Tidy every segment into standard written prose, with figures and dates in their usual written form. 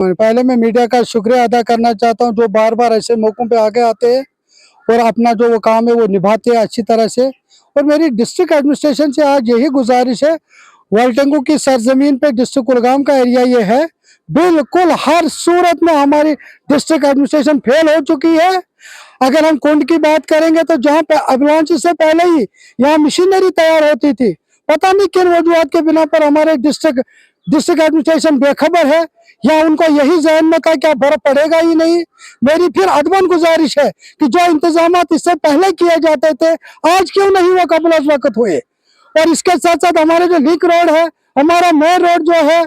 पहले मैं मीडिया का शुक्रिया अदा करना चाहता हूं, जो बार बार ऐसे मौकों पे आगे आते हैं और अपना जो वो काम है वो निभाते हैं अच्छी तरह से। और मेरी डिस्ट्रिक्ट एडमिनिस्ट्रेशन से आज यही गुजारिश है, वर्ल्ड की सरजमीन पे डिस्ट्रिक्ट कुलगाम का एरिया ये है, बिल्कुल हर सूरत में हमारी डिस्ट्रिक्ट एडमिनिस्ट्रेशन फेल हो चुकी है। अगर हम कुंड की बात करेंगे तो जहाँ पे अवलांच से पहले ही यहाँ मशीनरी तैयार होती थी, पता नहीं किन वजूहत के बिना पर हमारे डिस्ट्रिक्ट एडमिनिस्ट्रेशन बेखबर है, या उनको यही जहन में था क्या बर्फ पड़ेगा ही नहीं। मेरी फिर अदबन गुजारिश है कि जो इंतजाम इससे पहले किए जाते थे आज क्यों नहीं वो कबल अज वक्त हुए। और इसके साथ साथ हमारे जो लिंक रोड है, हमारा मेन रोड जो है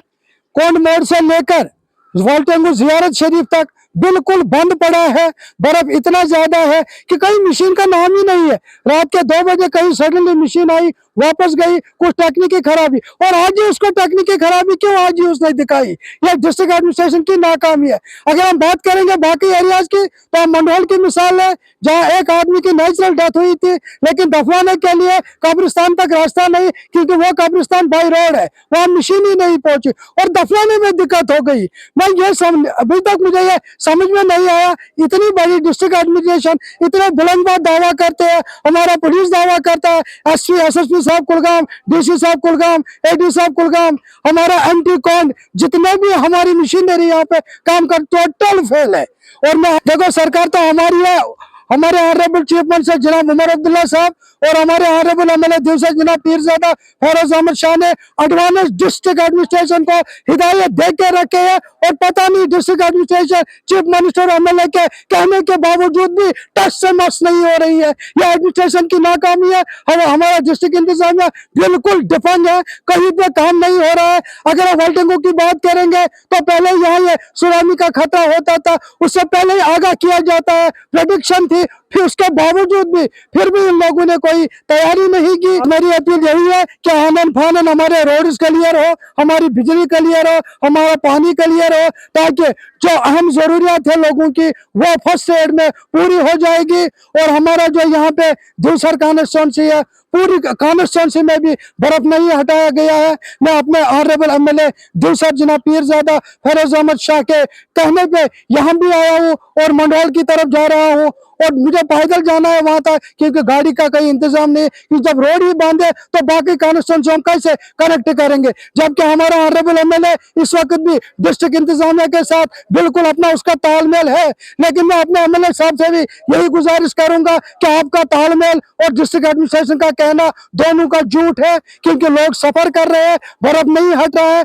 कोंड मोड़ से लेकर वाल्टेंगू जियारत शरीफ तक बिल्कुल बंद पड़ा है। बर्फ इतना ज्यादा है कि कहीं मशीन का नाम ही नहीं है। रात के 2 बजे कहीं सडनली मशीन आई, वापस गई, कुछ टेक्निकी खराबी, और आज ही उसको टेक्निकी खराबी क्यों आज ही उसने दिखाई, यह डिस्ट्रिक्ट एडमिनिस्ट्रेशन की नाकामी है। अगर हम बात करेंगे बाकी एरियाज की तो मंडोल की मिसाल है, जहाँ एक आदमी की नेचुरल डेथ हुई थी, लेकिन दफनाने के लिए कब्रिस्तान तक रास्ता नहीं, क्योंकि वो कब्रिस्तान बाई रोड है, वहाँ मशीन ही नहीं पहुंची और दफनाने में दिक्कत हो गई। मैं ये अभी तक मुझे ये समझ में नहीं आया, इतनी बड़ी डिस्ट्रिक्ट एडमिनिस्ट्रेशन इतने बुलंदबाज दावा करते हैं, हमारा पुलिस दावा करता है, एसपी एसएसपी साहब कुलगाम, डीसी साहब कुलगाम, एडी साहब कुलगाम, हमारा एमटी कौन, जितने भी हमारी मशीनरी यहाँ पे काम कर टोटल फेल है। और मैं देखो सरकार तो हमारी है, हमारे ऑनरेबल चीफ मिनिस्टर जनाब उमर अब्दुल्ला साहब और हमारे ऑनरेबल एमएलए दिवसर जनाब पीरजादा फैरोज अहमद शाह ने एडवांस डिस्ट्रिक्ट एडमिनिस्ट्रेशन को हिदायत दे के रखे हैं, और पता नहीं district administration chief minister MLA के कहने के बावजूद भी टच से मस नहीं हो रही है। यह एडमिनिस्ट्रेशन की नाकामी है। हमारा डिस्ट्रिक्ट इंतजामिया बिल्कुल डिफंग है, कहीं पे काम नहीं हो रहा है। अगर हम वर्ल्डिंगों की बात करेंगे तो पहले यहाँ ये सुनामी का खतरा होता था, उससे पहले ही आगाह किया जाता है, प्रेडिक्शन थी, फिर उसके बावजूद भी फिर भी इन लोगों ने कोई तैयारी नहीं की। मेरी अपील यही है कि आनन फानन हमारे रोड्स क्लियर हो, हमारी बिजली क्लियर हो, हमारा पानी क्लियर हो, ताकि जो अहम जरूरियात है लोगों की वो फर्स्ट एड में पूरी हो जाएगी। और हमारा जो यहाँ पे दूसर कॉन्स्टिट्यूंसी है, पूरी कॉन्स्टिट्यूंसी में भी बर्फ नहीं हटाया गया है। मैं अपने ऑनरेबल एमएलए दूसर जनाब पीरजादा फैरोज अहमद शाह के कहने पे यहाँ भी आया हूँ और मंडोल की तरफ जा रहा हूँ, और मुझे पैदल जाना है वहां तक, क्योंकि गाड़ी का कोई इंतजाम नहीं। कि जब रोड ही बांधे तो बाकी कॉन्स्टिट्यूंसी हम कैसे कनेक्ट करेंगे, जबकि हमारा ऑनरेबल एमएलए इस वक्त भी डिस्ट्रिक्ट इंतजामिया के साथ बिल्कुल अपना उसका तालमेल है। लेकिन मैं अपने एमएलए साहब से भी यही गुजारिश करूंगा कि आपका तालमेल और डिस्ट्रिक्ट एडमिनिस्ट्रेशन का कहना दोनों का झूठ है, क्योंकि लोग सफर कर रहे हैं, बर्फ नहीं हट रहा है।